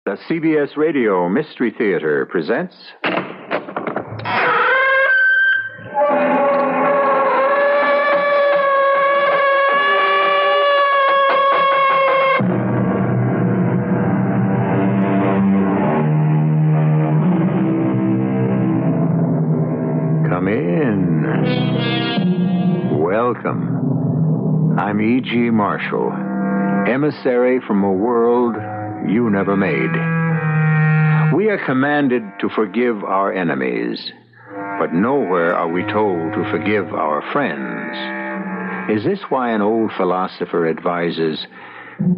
The CBS Radio Mystery Theater presents... Come in. Welcome. I'm E.G. Marshall, emissary from a world you never made. We are commanded to forgive our enemies, but nowhere are we told to forgive our friends. Is this why an old philosopher advises,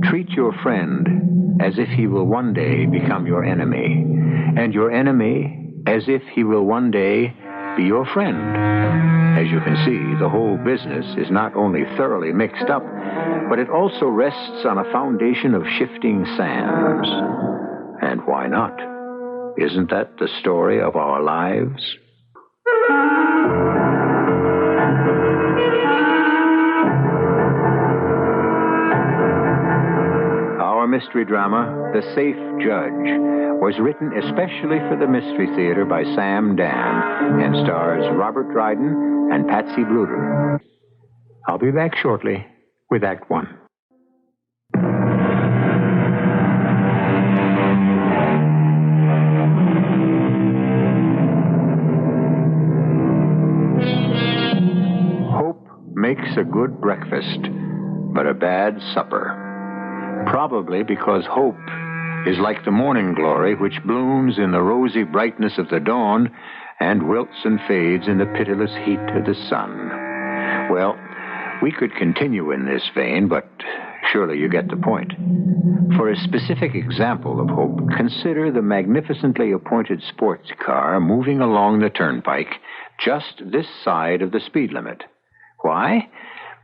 treat your friend as if he will one day become your enemy, and your enemy as if he will one day be your friend? As you can see, the whole business is not only thoroughly mixed up, but it also rests on a foundation of shifting sands. And why not? Isn't that the story of our lives? Our mystery drama, The Safe Judge, was written especially for the Mystery Theater by Sam Dan and stars Robert Dryden and Patsy Bluder. I'll be back shortly with Act One. Hope makes a good breakfast, but a bad supper. Probably because hope is like the morning glory which blooms in the rosy brightness of the dawn and wilts and fades in the pitiless heat of the sun. Well, we could continue in this vein, but surely you get the point. For a specific example of hope, consider the magnificently appointed sports car moving along the turnpike just this side of the speed limit. Why?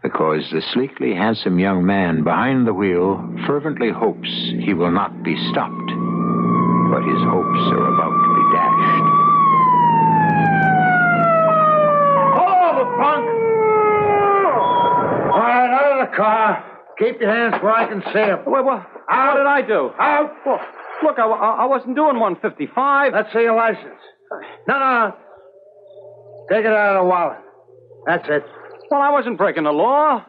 Because the sleekly handsome young man behind the wheel fervently hopes he will not be stopped. But his hopes are about to be dashed. Pull over, punk! All right, out of the car. Keep your hands where I can see them. Wait, what did I do? Out! Well, look, I wasn't doing 155. Let's see your license. No. Take it out of the wallet. That's it. Well, I wasn't breaking the law.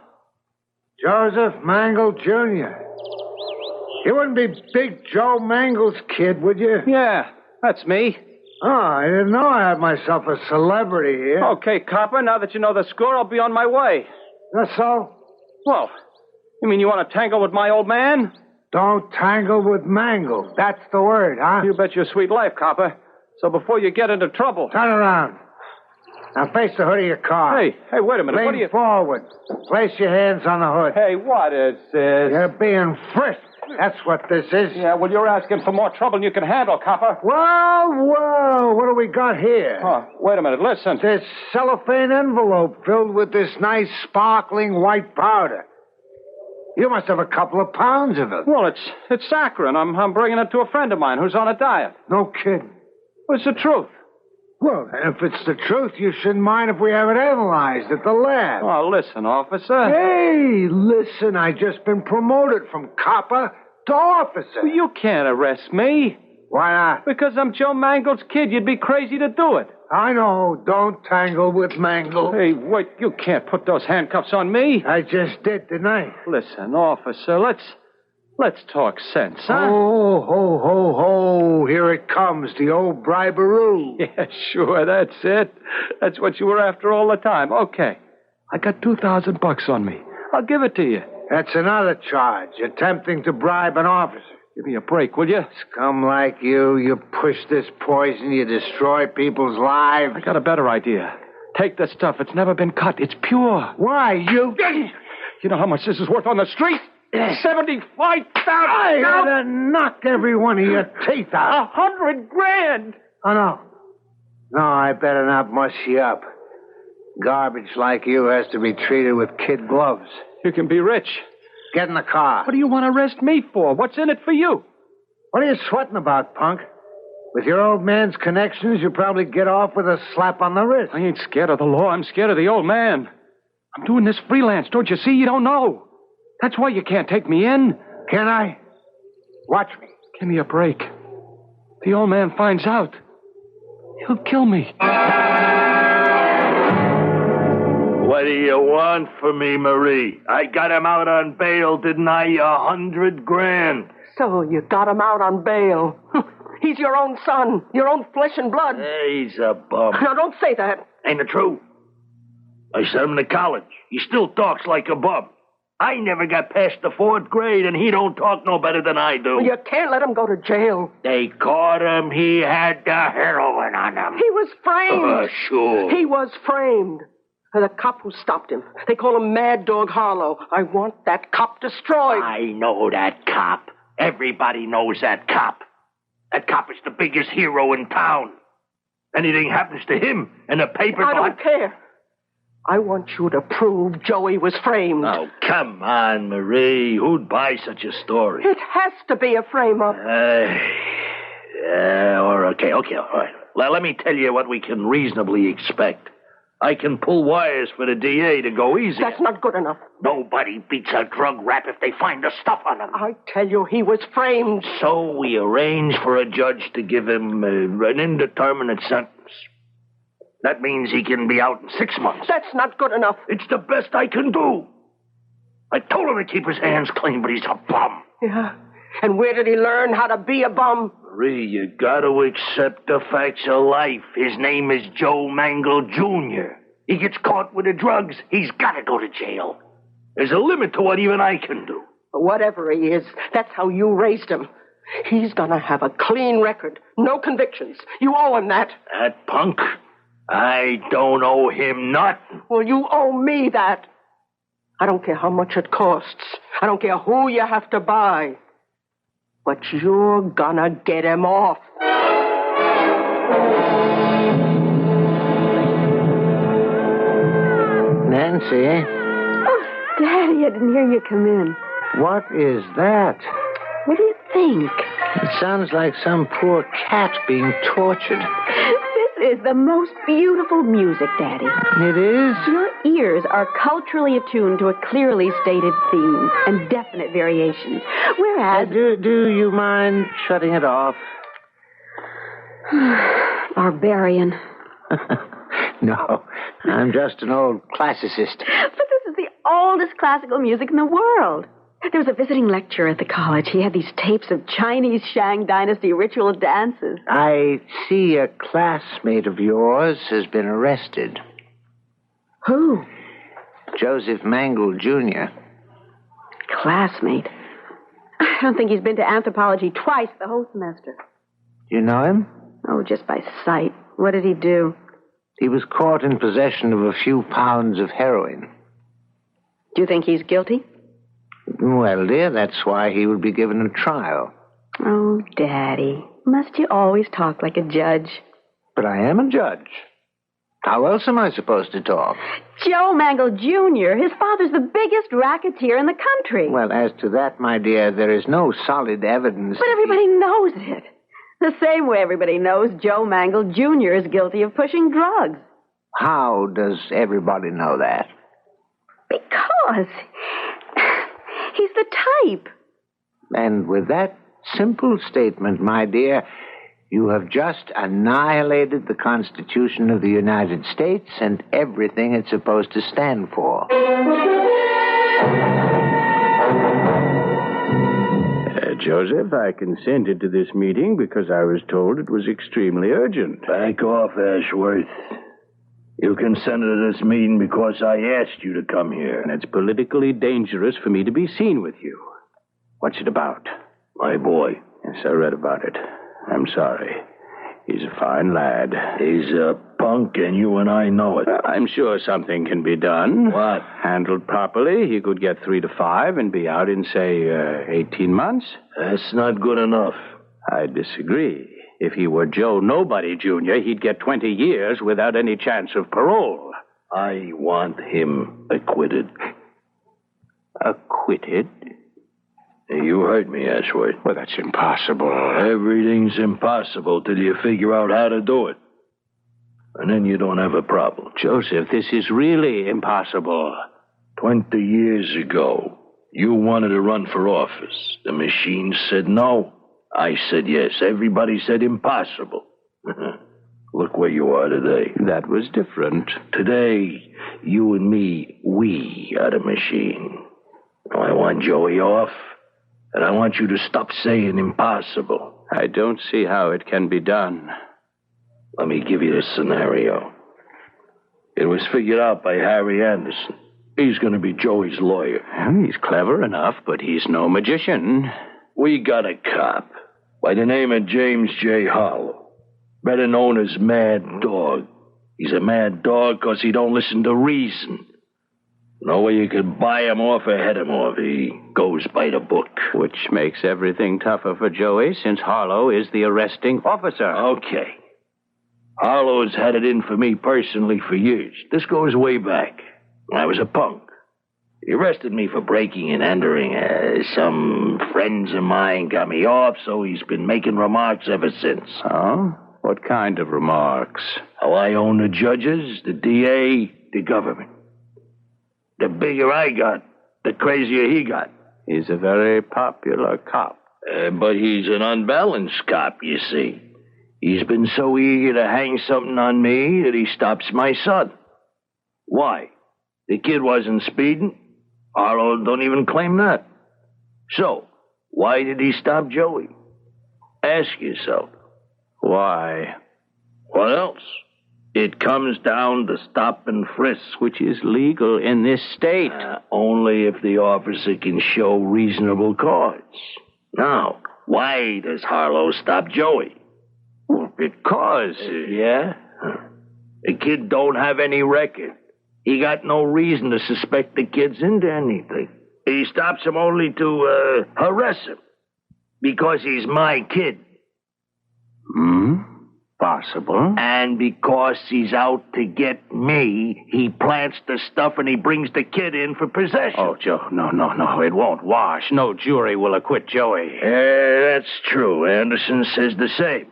Joseph Mangle, Jr. You wouldn't be Big Joe Mangle's kid, would you? Yeah, that's me. Oh, I didn't know I had myself a celebrity here. Okay, copper, now that you know the score, I'll be on my way. That's so? Well, you mean you want to tangle with my old man? Don't tangle with Mangle. That's the word, huh? You bet your sweet life, copper. So before you get into trouble... Turn around. Now face the hood of your car. Hey, wait a minute. Lean What are you... forward. Place your hands on the hood. Hey, what is this? You're being frisked. That's what this is. Yeah, well, you're asking for more trouble than you can handle, copper. Well, what do we got here? Oh, wait a minute, listen. This cellophane envelope filled with this nice sparkling white powder. You must have a couple of pounds of it. Well, it's saccharin. I'm bringing it to a friend of mine who's on a diet. No kidding. Well, it's the truth. Well, if it's the truth, you shouldn't mind if we have it analyzed at the lab. Oh, listen, officer. Hey, listen, I just been promoted from copper to officer. Well, you can't arrest me. Why not? Because I'm Joe Mangle's kid. You'd be crazy to do it. I know. Don't tangle with Mangle. Hey, wait. You can't put those handcuffs on me. I just did, didn't I? Listen, officer, let's talk sense, huh? Oh, here it comes, the old bribery. Yeah, sure, that's it. That's what you were after all the time. Okay. I got $2,000 on me. I'll give it to you. That's another charge, attempting to bribe an officer. Give me a break, will you? Scum like you push this poison, you destroy people's lives. I got a better idea. Take the stuff. It's never been cut. It's pure. Why, you... You know how much this is worth on the street? $75,000. I ought to knock every one of your teeth out. $100,000. Oh, no. No, I better not muss you up. Garbage like you has to be treated with kid gloves. You can be rich. Get in the car. What do you want to arrest me for? What's in it for you? What are you sweating about, punk? With your old man's connections, you'll probably get off with a slap on the wrist. I ain't scared of the law. I'm scared of the old man. I'm doing this freelance. Don't you see? You don't know. That's why you can't take me in. Can I? Watch me. Give me a break. The old man finds out. He'll kill me. What do you want from me, Marie? I got him out on bail, didn't I? $100,000. So you got him out on bail. He's your own son, your own flesh and blood. He's a bum. Now, don't say that. Ain't it true? I sent him to college. He still talks like a bum. I never got past the 4th grade, and he don't talk no better than I do. You can't let him go to jail. They caught him. He had the heroin on him. He was framed. Sure. He was framed. The cop who stopped him. They call him Mad Dog Harlow. I want that cop destroyed. I know that cop. Everybody knows that cop. That cop is the biggest hero in town. Anything happens to him, and the paper... I don't care. I want you to prove Joey was framed. Oh, come on, Marie. Who'd buy such a story? It has to be a frame-up. Okay, all right. Let me tell you what we can reasonably expect. I can pull wires for the DA to go easy. That's not good enough. Nobody beats a drug rap if they find the stuff on him. I tell you, he was framed. So we arrange for a judge to give him an indeterminate sentence. That means he can be out in 6 months. That's not good enough. It's the best I can do. I told him to keep his hands clean, but he's a bum. Yeah. And where did he learn how to be a bum? Marie, you got to accept the facts of life. His name is Joe Mangle Jr. He gets caught with the drugs, he's got to go to jail. There's a limit to what even I can do. Whatever he is, that's how you raised him. He's gonna have a clean record. No convictions. You owe him that. That punk? I don't owe him nothing. Well, you owe me that. I don't care how much it costs. I don't care who you have to buy. But you're gonna get him off. Nancy, Oh, Daddy, I didn't hear you come in. what is that? What do you think? It sounds like some poor cat being tortured. This is the most beautiful music, Daddy. It is? Your ears are culturally attuned to a clearly stated theme and definite variations. Whereas... Do you mind shutting it off? Barbarian. No, I'm just an old classicist. But this is the oldest classical music in the world. There was a visiting lecturer at the college. He had these tapes of Chinese Shang Dynasty ritual dances. I see a classmate of yours has been arrested. Who? Joseph Mangle, Jr. Classmate. I don't think he's been to anthropology twice the whole semester. You know him? Oh, just by sight. What did he do? He was caught in possession of a few pounds of heroin. Do you think he's guilty? Well, dear, that's why he would be given a trial. Oh, Daddy. Must you always talk like a judge? But I am a judge. How else am I supposed to talk? Joe Mangle Jr., his father's the biggest racketeer in the country. Well, as to that, my dear, there is no solid evidence. But everybody knows it. The same way everybody knows Joe Mangle Jr. is guilty of pushing drugs. How does everybody know that? Because he's the type. And with that simple statement, my dear, you have just annihilated the Constitution of the United States and everything it's supposed to stand for. Joseph, I consented to this meeting because I was told it was extremely urgent. Back off, Ashworth. You consented to this meeting because I asked you to come here. And it's politically dangerous for me to be seen with you. What's it about? My boy. Yes, I read about it. I'm sorry. He's a fine lad. He's a punk, and you and I know it. I'm sure something can be done. What? Handled properly, he could get 3 to 5 and be out in, say, 18 months. That's not good enough. I disagree. If he were Joe Nobody Jr., he'd get 20 years without any chance of parole. I want him acquitted. Acquitted? You heard me, Ashworth. Well, that's impossible. Everything's impossible till you figure out how to do it. And then you don't have a problem. Joseph, this is really impossible. 20 years ago, you wanted to run for office. The machine said no. I said yes. Everybody said impossible. Look where you are today. That was different. Today, you and me, we are the machine. I want Joey off, and I want you to stop saying impossible. I don't see how it can be done. Let me give you the scenario. It was figured out by Harry Anderson. He's going to be Joey's lawyer. Well, he's clever enough, but he's no magician. We got a cop by the name of James J. Harlow, better known as Mad Dog. He's a mad dog because he don't listen to reason. No way you can buy him off or head him off. He goes by the book. Which makes everything tougher for Joey, since Harlow is the arresting officer. Okay. Harlow's had it in for me personally for years. This goes way back. When I was a punk. He arrested me for breaking and entering. Some friends of mine got me off, so he's been making remarks ever since. Oh? What kind of remarks? How I own the judges, the DA, the government. The bigger I got, the crazier he got. He's a very popular cop. But he's an unbalanced cop, you see. He's been so eager to hang something on me that he stops my son. Why? The kid wasn't speeding. Harlow don't even claim that. So, why did he stop Joey? Ask yourself. Why? What else? It comes down to stop and frisk. Which is legal in this state. Only if the officer can show reasonable cause. Now, why does Harlow stop Joey? Well, because... Yeah? The kid don't have any record. He got no reason to suspect the kid's into anything. He stops him only to harass him. Because he's my kid. Possible. And because he's out to get me, he plants the stuff and he brings the kid in for possession. Oh, Joe, no. It won't wash. No jury will acquit Joey. That's true. Anderson says the same.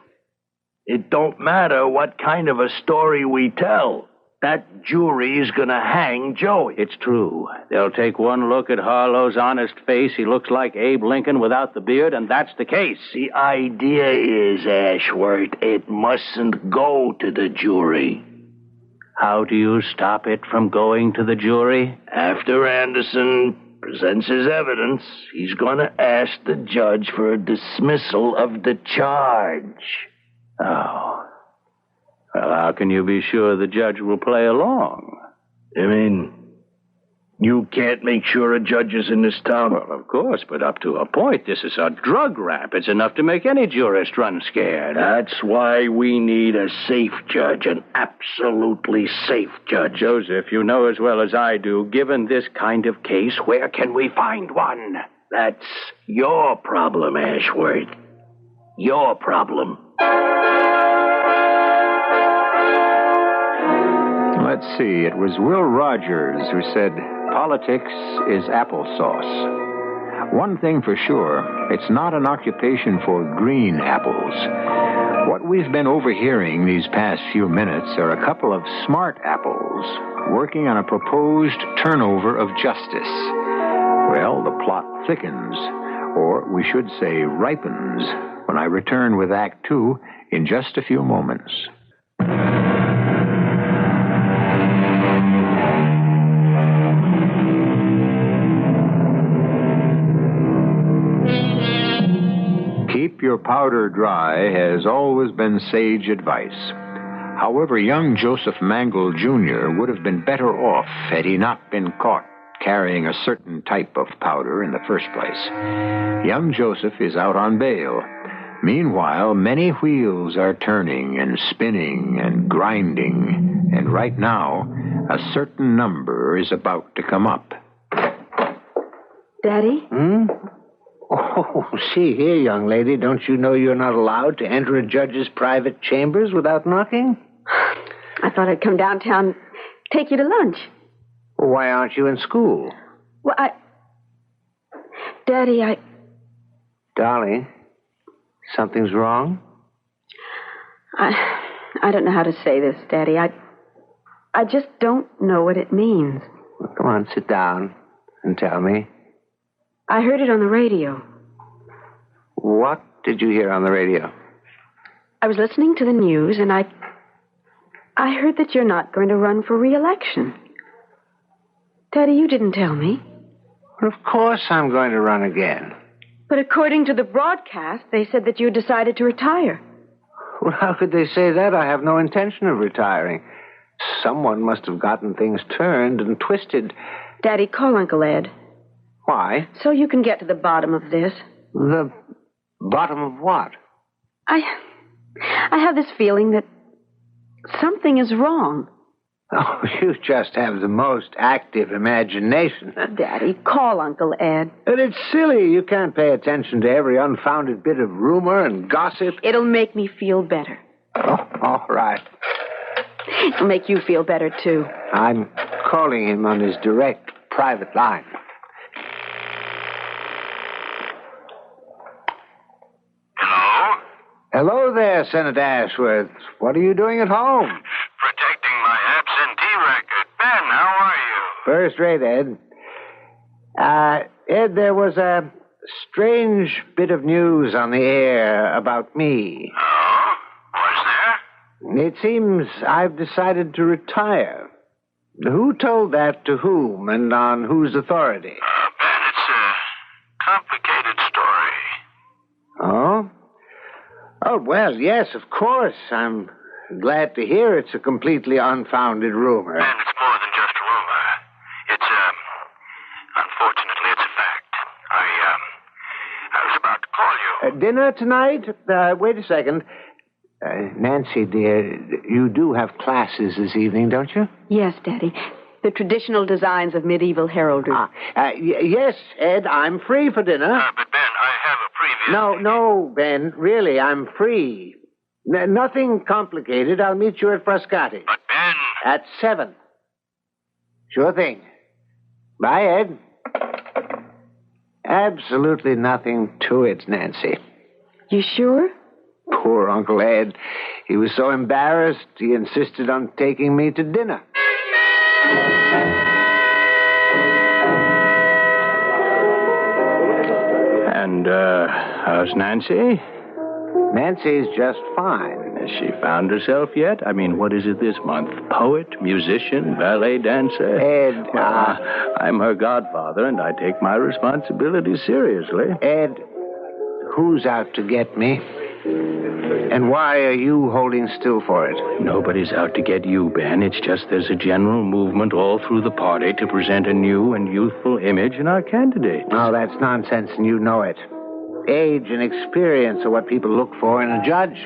It don't matter what kind of a story we tell. That jury is going to hang Joey. It's true. They'll take one look at Harlow's honest face. He looks like Abe Lincoln without the beard, and that's the case. The idea is, Ashworth, it mustn't go to the jury. How do you stop it from going to the jury? After Anderson presents his evidence, he's going to ask the judge for a dismissal of the charge. Oh. Well, how can you be sure the judge will play along? I mean, you can't make sure a judge is in this town? Well, of course, but up to a point. This is a drug rap. It's enough to make any jurist run scared. That's why we need a safe judge, an absolutely safe judge. Joseph, you know as well as I do, given this kind of case, where can we find one? That's your problem, Ashworth. Your problem. Let's see, it was Will Rogers who said, politics is applesauce. One thing for sure, it's not an occupation for green apples. What we've been overhearing these past few minutes are a couple of smart apples working on a proposed turnover of justice. Well, the plot thickens, or we should say ripens, when I return with Act Two in just a few moments. Keep your powder dry has always been sage advice. However, young Joseph Mangel Jr. would have been better off had he not been caught carrying a certain type of powder in the first place. Young Joseph is out on bail. Meanwhile, many wheels are turning and spinning and grinding, and right now, a certain number is about to come up. Daddy? Oh, see here, young lady. Don't you know you're not allowed to enter a judge's private chambers without knocking? I thought I'd come downtown, take you to lunch. Well, why aren't you in school? Well, Daddy, Darling, something's wrong? I don't know how to say this, Daddy. I just don't know what it means. Well, come on, sit down and tell me. I heard it on the radio. What did you hear on the radio? I was listening to the news, and I heard that you're not going to run for re-election. Daddy, you didn't tell me. Well, of course I'm going to run again. But according to the broadcast, they said that you decided to retire. Well, how could they say that? I have no intention of retiring. Someone must have gotten things turned and twisted. Daddy, call Uncle Ed. Why? So you can get to the bottom of this. The bottom of what? I have this feeling that something is wrong. Oh, you just have the most active imagination. Daddy, call Uncle Ed. But it's silly. You can't pay attention to every unfounded bit of rumor and gossip. It'll make me feel better. Oh, all right. It'll make you feel better, too. I'm calling him on his direct private line. Hello? Hello there, Senator Ashworth. What are you doing at home? Protecting my absentee record. Ben, how are you? First rate, Ed. Ed, there was a strange bit of news on the air about me. Oh? Was there? It seems I've decided to retire. Who told that to whom and on whose authority? Ben, it's a complicated story. Oh? Oh, well, yes, of course. I'm glad to hear it's a completely unfounded rumor. Ben, it's more than just a rumor. It's, unfortunately, it's a fact. I was about to call you. Dinner tonight? Wait a second. Nancy, dear, you do have classes this evening, don't you? Yes, Daddy. The traditional designs of medieval heraldry. Yes, Ed, I'm free for dinner. But, Ben, I have a previous... No, Ben, really, I'm free. Nothing complicated. I'll meet you at Frascati. But, Ben... At 7. Sure thing. Bye, Ed. Absolutely nothing to it, Nancy. You sure? Poor Uncle Ed. He was so embarrassed, he insisted on taking me to dinner. And, how's Nancy? Nancy's just fine. Has she found herself yet? I mean, what is it this month? Poet, musician, ballet dancer? Ed, I'm her godfather, and I take my responsibility seriously. Ed, who's out to get me? And why are you holding still for it? Nobody's out to get you, Ben. It's just there's a general movement all through the party to present a new and youthful image in our candidate. Oh, that's nonsense, and you know it. Age and experience are what people look for in a judge.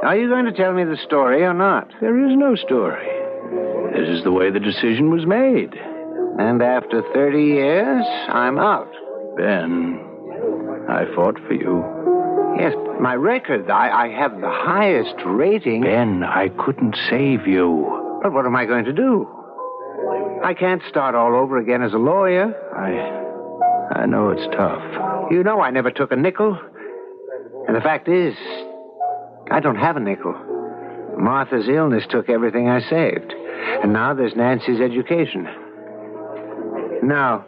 Are you going to tell me the story or not? There is no story. This is the way the decision was made. And after 30 years, I'm out. Ben, I fought for you. Yes, my record, I have the highest rating. Ben, I couldn't save you. But what am I going to do? I can't start all over again as a lawyer. I know it's tough. You know I never took a nickel. And the fact is, I don't have a nickel. Martha's illness took everything I saved. And now there's Nancy's education. No,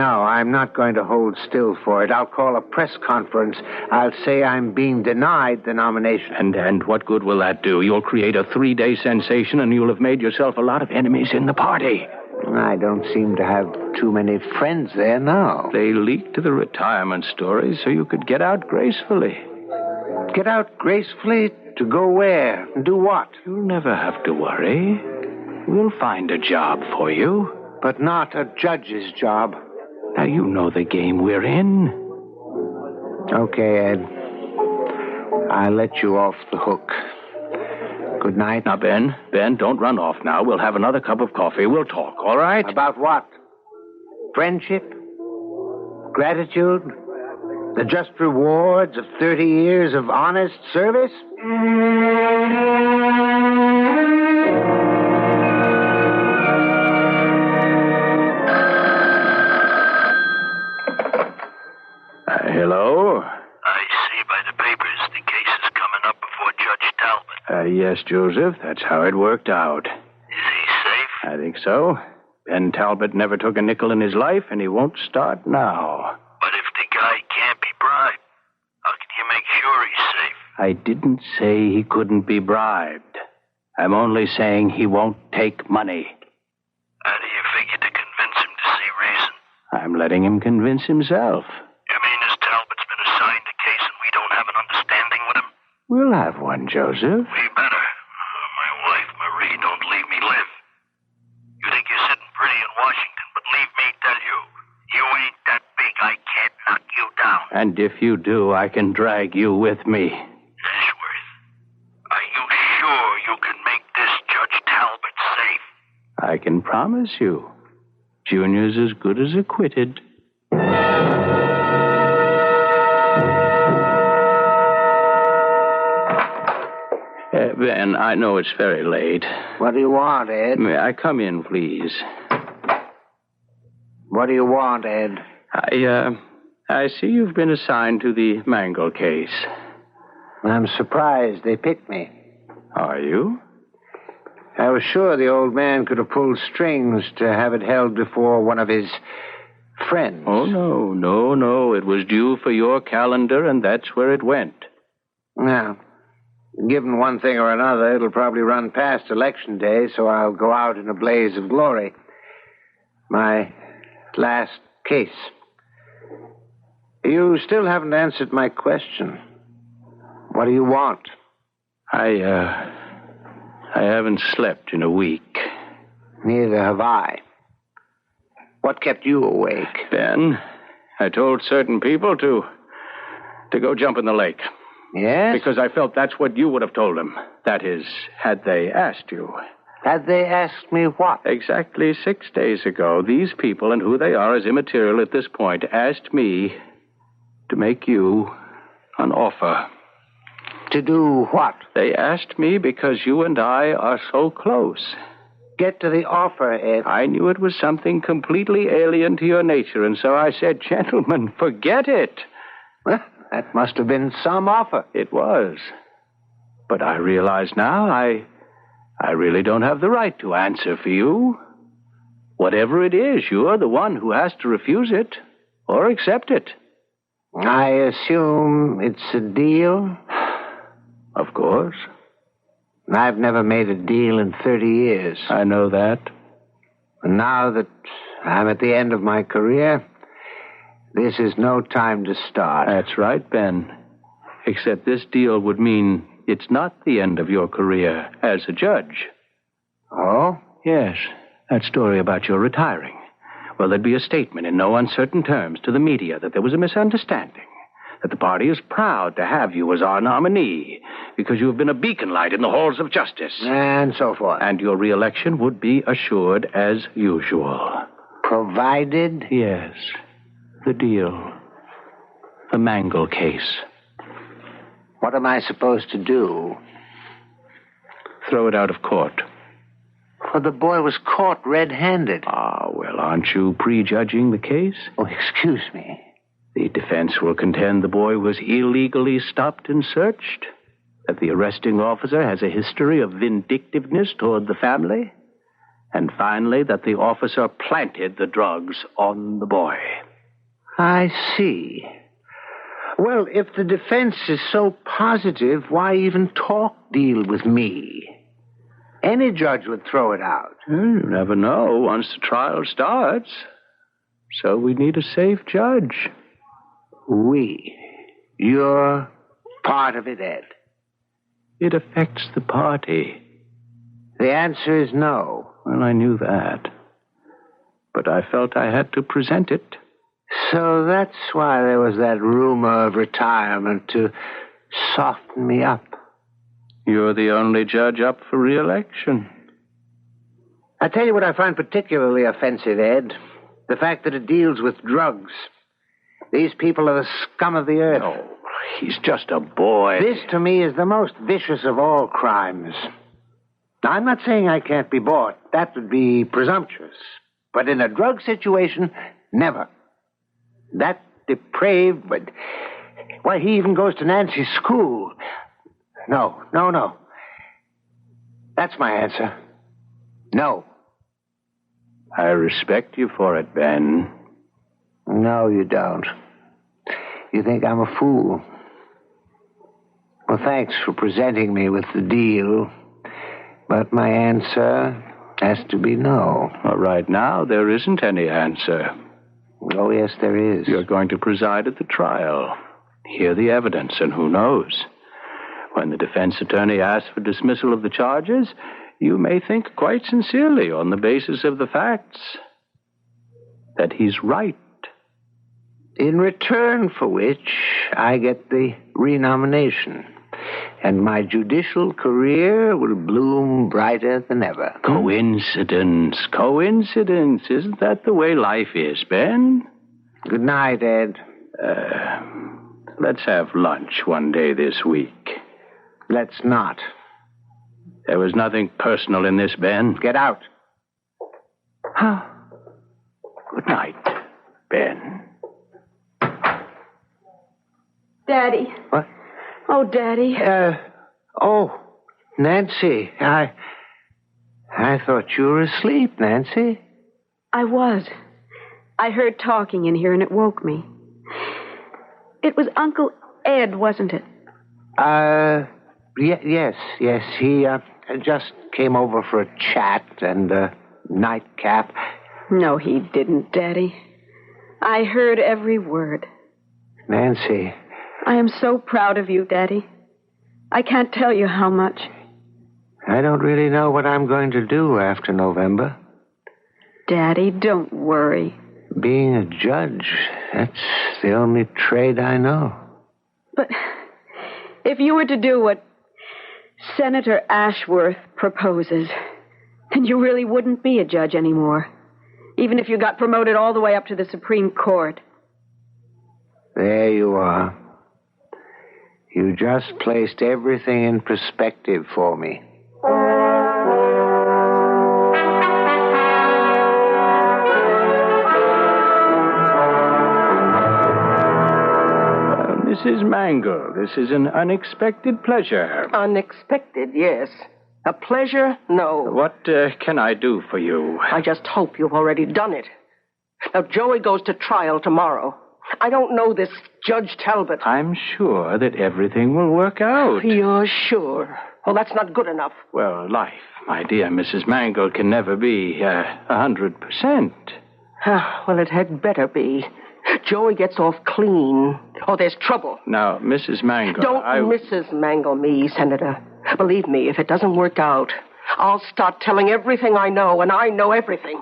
I'm not going to hold still for it. I'll call a press conference. I'll say I'm being denied the nomination. And what good will that do? You'll create a 3-day sensation, and you'll have made yourself a lot of enemies in the party. I don't seem to have too many friends there now. They leaked the retirement story so you could get out gracefully. Get out gracefully? To go where? And do what? You'll never have to worry. We'll find a job for you. But not a judge's job. Now, you know the game we're in. Okay, Ed. I'll let you off the hook. Good night. Now, Ben, don't run off now. We'll have another cup of coffee. We'll talk, all right? About what? Friendship? Gratitude? The just rewards of 30 years of honest service? Hello? I see by the papers the case is coming up before Judge Talbot. Yes, Joseph. That's how it worked out. Is he safe? I think so. Ben Talbot never took a nickel in his life, and he won't start now. But if the guy can't be bribed, how can you I didn't say he couldn't be bribed. I'm only saying he won't take money. How do you figure to convince him to see reason? I'm letting him convince himself. You mean this Talbot's been assigned a case and we don't have an understanding with him? We'll have one, Joseph. We better. My wife, Marie, don't leave me live. You think you're sitting pretty in Washington, but leave me tell you, you ain't that big. I can't knock you down. And if you do, I can drag you with me. Ashworth, are you sure you can make this Judge Talbot safe? I can promise you. Junior's as good as acquitted. Ben, I know it's very late. What do you want, Ed? May I come in, please? What do you want, Ed? I see you've been assigned to the Mangle case. I'm surprised they picked me. Are you? I was sure the old man could have pulled strings to have it held before one of his friends. Oh, no. It was due for your calendar, and that's where it went. Now, given one thing or another, it'll probably run past Election Day, so I'll go out in a blaze of glory. My last case. You still haven't answered my question. What do you want? I haven't slept in a week. Neither have I. What kept you awake? Ben, I told certain people to go jump in the lake. Yes? Because I felt that's what you would have told them. That is, had they asked you. Had they asked me what? Exactly 6 days ago, these people, and who they are is immaterial at this point, asked me to make you an offer. To do what? They asked me because you and I are so close. Get to the offer, Ed. I knew it was something completely alien to your nature, and so I said, gentlemen, forget it. Well, that must have been some offer. It was. But I realize now I really don't have the right to answer for you. Whatever it is, you're the one who has to refuse it or accept it. I assume it's a deal? Of course. I've never made a deal in 30 years. I know that. And now that I'm at the end of my career, this is no time to start. That's right, Ben. Except this deal would mean it's not the end of your career as a judge. Oh? Yes, that story about your retiring. Well, there'd be a statement in no uncertain terms to the media that there was a misunderstanding, that the party is proud to have you as our nominee because you have been a beacon light in the halls of justice. And so forth. And your re-election would be assured as usual. Provided? Yes. The deal. The Mangle case. What am I supposed to do? Throw it out of court. For the boy was caught red-handed. Ah, well, aren't you prejudging the case? Oh, excuse me. The defense will contend the boy was illegally stopped and searched, that the arresting officer has a history of vindictiveness toward the family, and finally that the officer planted the drugs on the boy. I see. Well, if the defense is so positive, why even talk deal with me? Any judge would throw it out. You never know once the trial starts. So we need a safe judge. We. You're part of it, Ed. It affects the party. The answer is no. Well, I knew that. But I felt I had to present it. So that's why there was that rumor of retirement, to soften me up. You're the only judge up for re-election. I tell you what I find particularly offensive, Ed. The fact that it deals with drugs. These people are the scum of the earth. Oh, he's just a boy. This, to me, is the most vicious of all crimes. Now, I'm not saying I can't be bought. That would be presumptuous. But in a drug situation, never. That depraved, but... Why, he even goes to Nancy's school. No. That's my answer. No. I respect you for it, Ben. No, you don't. You think I'm a fool. Well, thanks for presenting me with the deal. But my answer has to be no. Well, right now, there isn't any answer. Oh, yes, there is. You're going to preside at the trial, hear the evidence, and who knows? When the defense attorney asks for dismissal of the charges, you may think quite sincerely, on the basis of the facts, that he's right. In return for which, I get the renomination. And my judicial career will bloom brighter than ever. Coincidence. Isn't that the way life is, Ben? Good night, Ed. Let's have lunch one day this week. Let's not. There was nothing personal in this, Ben. Get out. Good night, Ben. Daddy. What? Oh, Daddy. Nancy. I thought you were asleep, Nancy. I was. I heard talking in here and it woke me. It was Uncle Ed, wasn't it? Yes. He just came over for a chat and a nightcap. No, he didn't, Daddy. I heard every word. Nancy. I am so proud of you, Daddy. I can't tell you how much. I don't really know what I'm going to do after November. Daddy, don't worry. Being a judge, that's the only trade I know. But if you were to do what Senator Ashworth proposes, then you really wouldn't be a judge anymore, even if you got promoted all the way up to the Supreme Court. There you are. You just placed everything in perspective for me. Mrs. Mangle, this is an unexpected pleasure. Unexpected, yes. A pleasure? No. What can I do for you? I just hope you've already done it. Now, Joey goes to trial tomorrow. I don't know this Judge Talbot. I'm sure that everything will work out. You're sure? Well, that's not good enough. Well, life, my dear Mrs. Mangle, can never be 100%. Well, it had better be. Joey gets off clean, or there's trouble. Now, Mrs. Mangle, Don't Mrs. Mangle me, Senator. Believe me, if it doesn't work out, I'll start telling everything I know, and I know everything.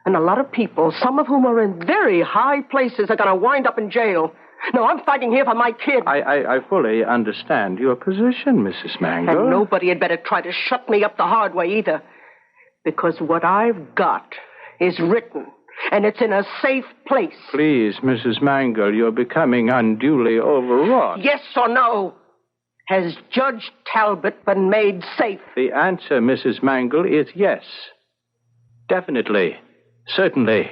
And a lot of people, some of whom are in very high places, are going to wind up in jail. No, I'm fighting here for my kid. I fully understand your position, Mrs. Mangle. And nobody had better try to shut me up the hard way either. Because what I've got is written, and it's in a safe place. Please, Mrs. Mangle, you're becoming unduly overwrought. Yes or no? Has Judge Talbot been made safe? The answer, Mrs. Mangle, is yes. Definitely. Certainly.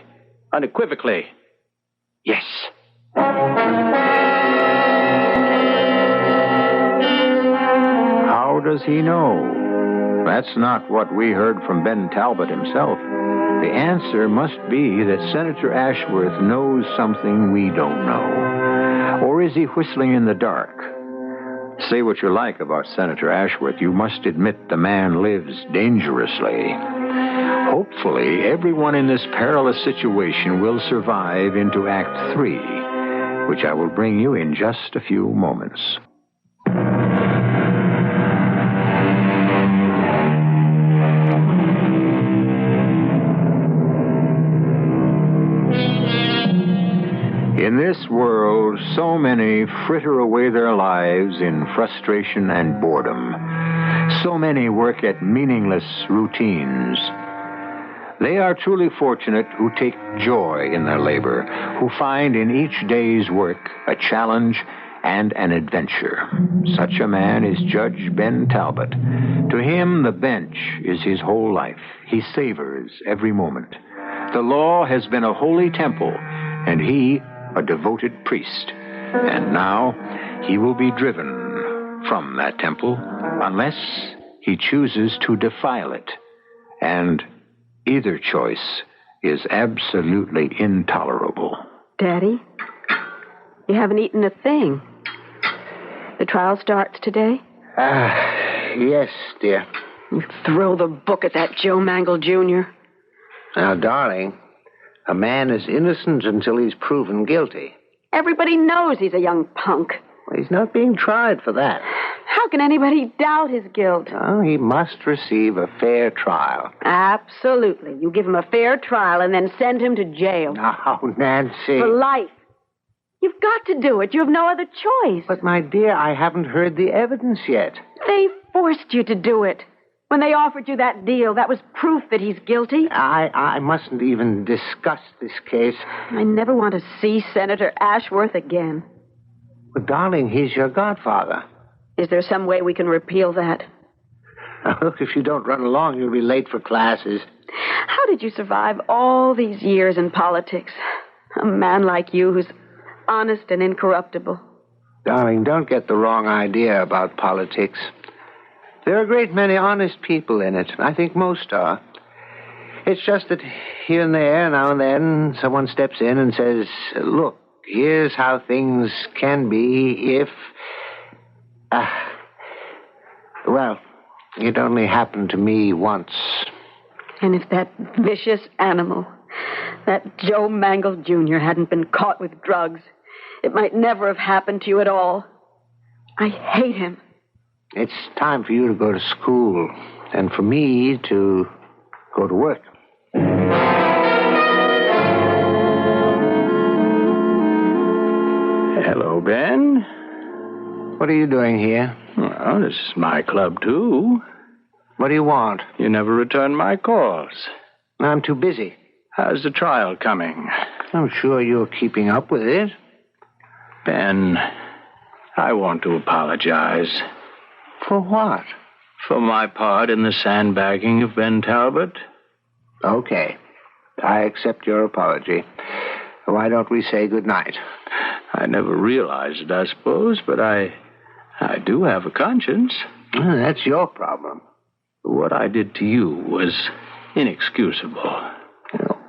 Unequivocally. Yes. How does he know? That's not what we heard from Ben Talbot himself. The answer must be that Senator Ashworth knows something we don't know. Or is he whistling in the dark? Say what you like about Senator Ashworth, you must admit the man lives dangerously. Hopefully, everyone in this perilous situation will survive into Act 3, which I will bring you in just a few moments. In this world, so many fritter away their lives in frustration and boredom. So many work at meaningless routines. They are truly fortunate who take joy in their labor, who find in each day's work a challenge and an adventure. Such a man is Judge Ben Talbot. To him, the bench is his whole life. He savors every moment. The law has been a holy temple, and he a devoted priest. And now he will be driven from that temple unless he chooses to defile it. And either choice is absolutely intolerable. Daddy, you haven't eaten a thing. The trial starts today? Yes, dear. You throw the book at that Joe Mangle, Jr. Now, darling, a man is innocent until he's proven guilty. Everybody knows he's a young punk. Well, he's not being tried for that. How can anybody doubt his guilt? Oh, he must receive a fair trial. Absolutely. You give him a fair trial and then send him to jail. Now, Nancy. For life. You've got to do it. You have no other choice. But, my dear, I haven't heard the evidence yet. They forced you to do it. When they offered you that deal, that was proof that he's guilty. I mustn't even discuss this case. I never want to see Senator Ashworth again. But, darling, he's your godfather. Is there some way we can repeal that? Now, look, if you don't run along, you'll be late for classes. How did you survive all these years in politics? A man like you who's honest and incorruptible. Darling, don't get the wrong idea about politics. There are a great many honest people in it. I think most are. It's just that here and there, now and then, someone steps in and says, look, here's how things can be if... well, it only happened to me once. And if that vicious animal, that Joe Mangle Jr., hadn't been caught with drugs, it might never have happened to you at all. I hate him. It's time for you to go to school, and for me to go to work. Hello, Ben. What are you doing here? Well, this is my club, too. What do you want? You never return my calls. I'm too busy. How's the trial coming? I'm sure you're keeping up with it. Ben, I want to apologize. For what? For my part in the sandbagging of Ben Talbot. Okay. I accept your apology. Why don't we say good night? I never realized it, I suppose, but I do have a conscience. Well, that's your problem. What I did to you was inexcusable.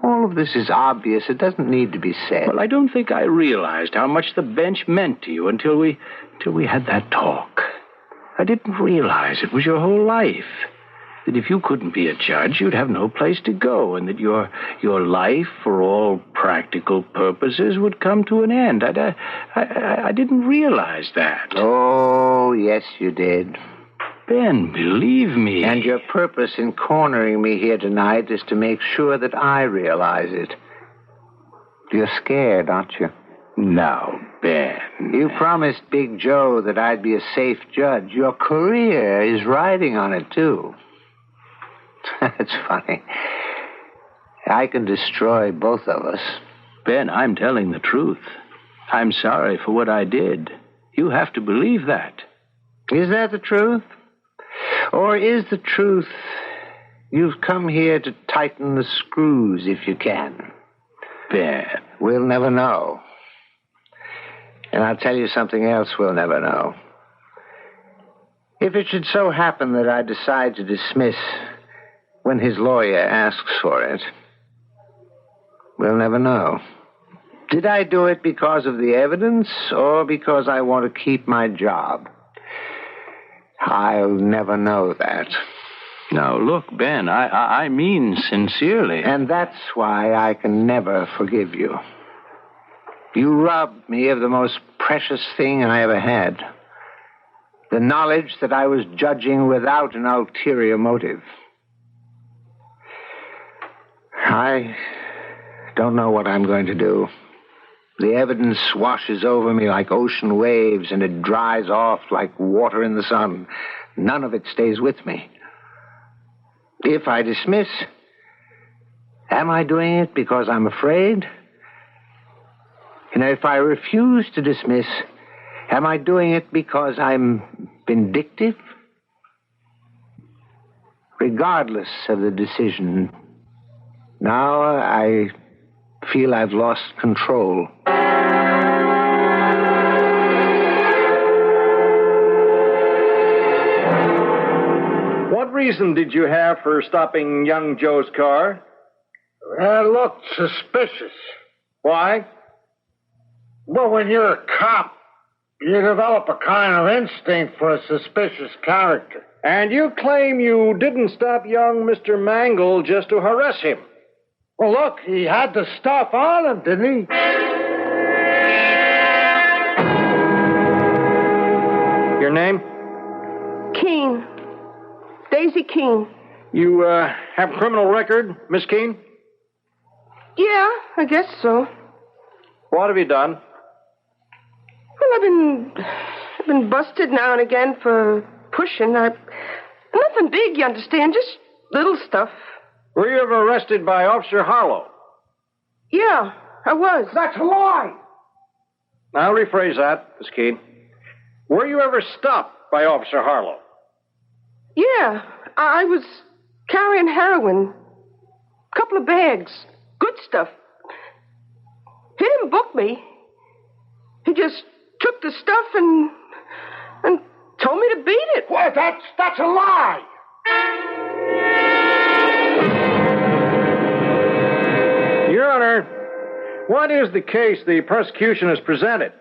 All of this is obvious. It doesn't need to be said. Well, I don't think I realized how much the bench meant to you until we had that talk. I didn't realize it was your whole life. That if you couldn't be a judge, you'd have no place to go, and that your life, for all practical purposes, would come to an end. I didn't realize that. Oh, yes, you did. Ben, believe me. And your purpose in cornering me here tonight is to make sure that I realize it. You're scared, aren't you? Now, Ben. You promised Big Joe that I'd be a safe judge. Your career is riding on it, too. That's funny. I can destroy both of us. Ben, I'm telling the truth. I'm sorry for what I did. You have to believe that. Is that the truth? Or is the truth you've come here to tighten the screws if you can? Ben. We'll never know. And I'll tell you something else we'll never know. If it should so happen that I decide to dismiss when his lawyer asks for it, we'll never know. Did I do it because of the evidence or because I want to keep my job? I'll never know that. Now, look, Ben, I mean sincerely. And that's why I can never forgive you. You robbed me of the most precious thing I ever had. The knowledge that I was judging without an ulterior motive. I don't know what I'm going to do. The evidence washes over me like ocean waves, and it dries off like water in the sun. None of it stays with me. If I dismiss, am I doing it because I'm afraid? And if I refuse to dismiss, am I doing it because I'm vindictive? Regardless of the decision, now I feel I've lost control. What reason did you have for stopping young Joe's car? That looked suspicious. Why? Well, when you're a cop, You develop a kind of instinct for a suspicious character. And you claim you didn't stop young Mr. Mangle just to harass him. Well, look, he had the stuff on him, didn't he? Your name? Keene. Daisy Keene. You have a criminal record, Miss Keene? Yeah, I guess so. What have you done? Well, I've been busted now and again for pushing. Nothing big, you understand, just little stuff. Were you ever arrested by Officer Harlow? Yeah, I was. That's a lie. I'll rephrase that, Miss Keene. Were you ever stopped by Officer Harlow? Yeah, I was carrying heroin. A couple of bags. Good stuff. He didn't book me. He just took the stuff and told me to beat it. Well, that's a lie. Your Honor, what is the case the prosecution has presented?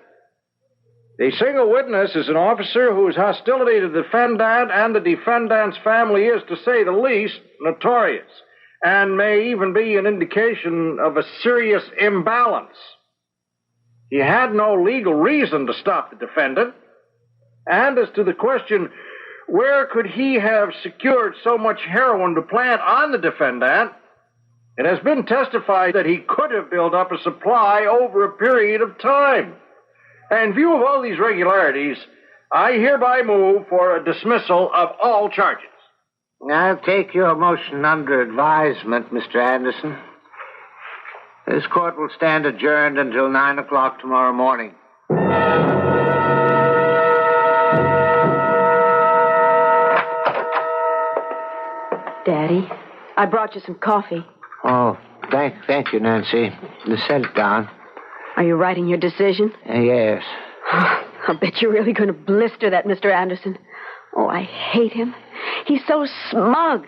The single witness is an officer whose hostility to the defendant and the defendant's family is, to say the least, notorious, and may even be an indication of a serious imbalance. He had no legal reason to stop the defendant. And as to the question, where could he have secured so much heroin to plant on the defendant, it has been testified that he could have built up a supply over a period of time. In view of all these regularities, I hereby move for a dismissal of all charges. I'll take your motion under advisement, Mr. Anderson. This court will stand adjourned until 9 o'clock tomorrow morning. Daddy, I brought you some coffee. Oh, thank you, Nancy. Just set it down. Are you writing your decision? Yes. I'll bet you're really going to blister that Mr. Anderson. Oh, I hate him. He's so smug.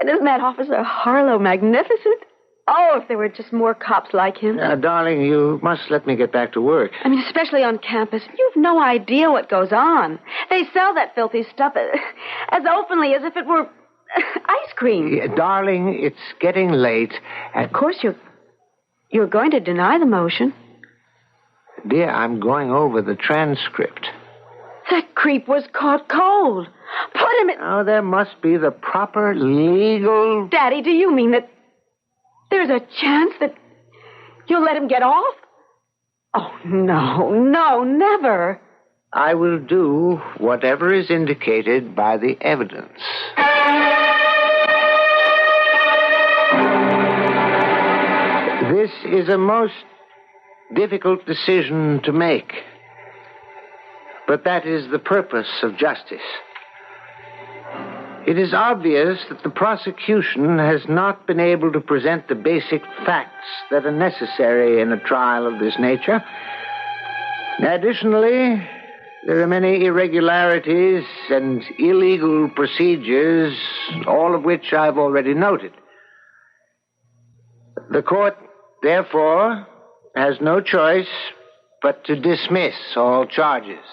And isn't that Officer Harlow magnificent? Oh, if there were just more cops like him. Darling, you must let me get back to work. I mean, especially on campus. You've no idea what goes on. They sell that filthy stuff as openly as if it were ice cream. Yeah, darling, it's getting late. Of course, you're going to deny the motion. Dear, I'm going over the transcript. That creep was caught cold. Put him in... Oh, there must be the proper legal... Daddy, do you mean that there's a chance that you'll let him get off? Oh, no, never. I will do whatever is indicated by the evidence. This is a most difficult decision to make. But that is the purpose of justice. It is obvious that the prosecution has not been able to present the basic facts that are necessary in a trial of this nature. Additionally, there are many irregularities and illegal procedures, all of which I've already noted. The court, therefore, has no choice but to dismiss all charges.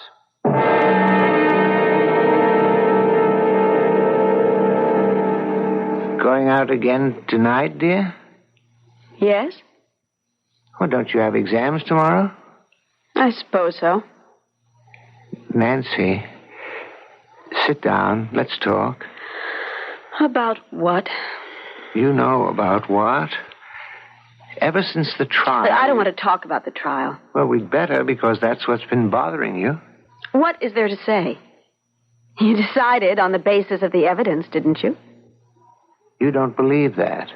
Going out again tonight, dear? Yes? Well, don't you have exams tomorrow? I suppose so. Nancy, sit down. Let's talk. About what? You know about what? Ever since the trial... I don't want to talk about the trial. Well, we'd better, because that's what's been bothering you. What is there to say? You decided on the basis of the evidence, didn't you? You don't believe that.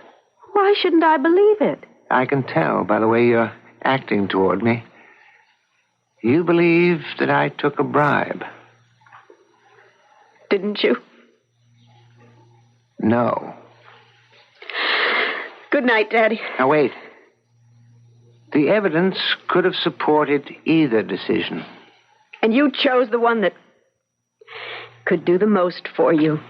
Why shouldn't I believe it? I can tell by the way you're acting toward me. You believe that I took a bribe. Didn't you? No. Good night, Daddy. Now, wait. The evidence could have supported either decision. And you chose the one that could do the most for you.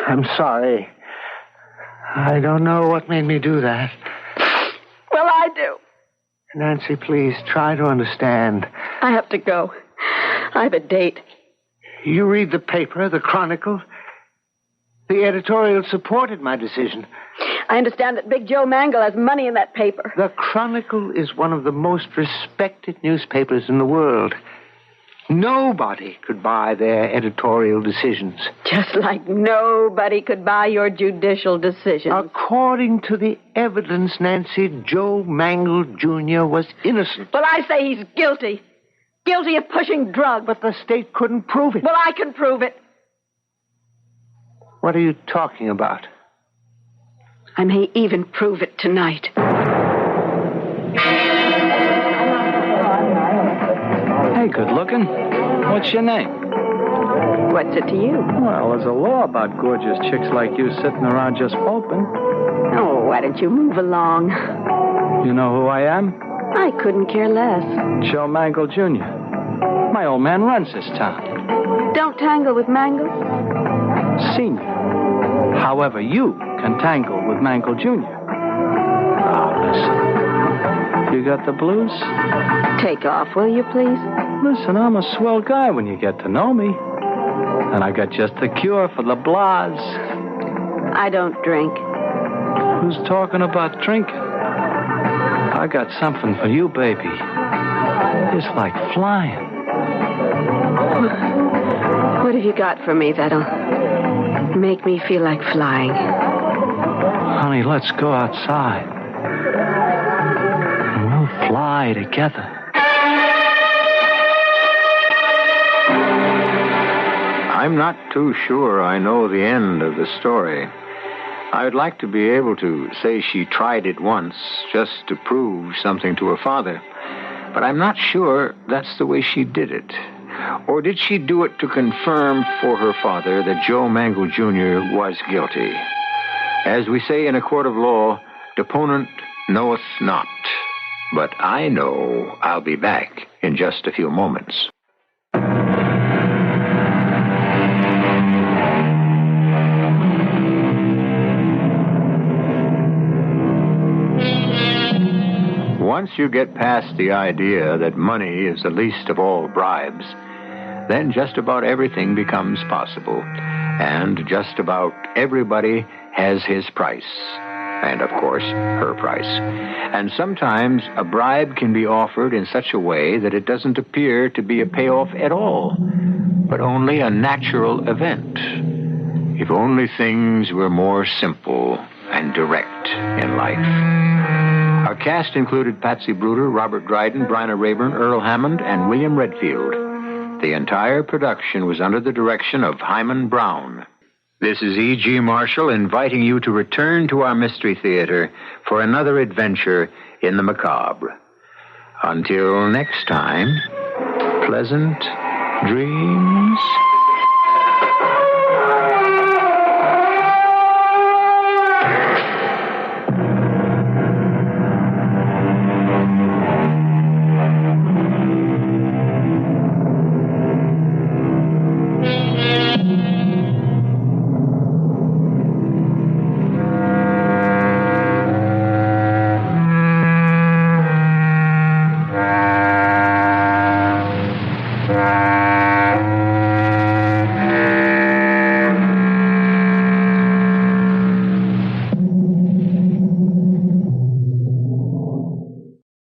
I'm sorry. I don't know what made me do that. Well, I do. Nancy, please, try to understand. I have to go. I have a date. You read the paper, the Chronicle. The editorial supported my decision. I understand that Big Joe Mangle has money in that paper. The Chronicle is one of the most respected newspapers in the world. Nobody could buy their editorial decisions. Just like nobody could buy your judicial decisions. According to the evidence, Nancy, Joe Mangle Jr. was innocent. Well, I say he's guilty. Guilty of pushing drugs. But the state couldn't prove it. Well, I can prove it. What are you talking about? I may even prove it tonight. Hey, good looking. What's your name? What's it to you? Well, there's a law about gorgeous chicks like you sitting around just hoping. Oh, why don't you move along? You know who I am? I couldn't care less. Joe Mangle Jr. My old man runs this town. Don't tangle with Mangle. Senior. However, you can tangle with Mangle Jr. Ah, listen. You got the blues? Take off, will you, please? Listen, I'm a swell guy when you get to know me. And I got just the cure for the blahs. I don't drink. Who's talking about drinking? I got something for you, baby. It's like flying. What have you got for me that'll make me feel like flying? Honey, let's go outside. And we'll fly together. I'm not too sure I know the end of the story. I'd like to be able to say she tried it once just to prove something to her father. But I'm not sure that's the way she did it. Or did she do it to confirm for her father that Joe Mangle Jr. was guilty? As we say in a court of law, deponent knoweth not. But I know I'll be back in just a few moments. Once you get past the idea that money is the least of all bribes, then just about everything becomes possible. And just about everybody has his price. And, of course, her price. And sometimes a bribe can be offered in such a way that it doesn't appear to be a payoff at all, but only a natural event. If only things were more simple and direct in life. Our cast included Patsy Bruder, Robert Dryden, Bryna Rayburn, Earl Hammond, and William Redfield. The entire production was under the direction of Hyman Brown. This is E.G. Marshall inviting you to return to our Mystery Theater for another adventure in the macabre. Until next time, pleasant dreams.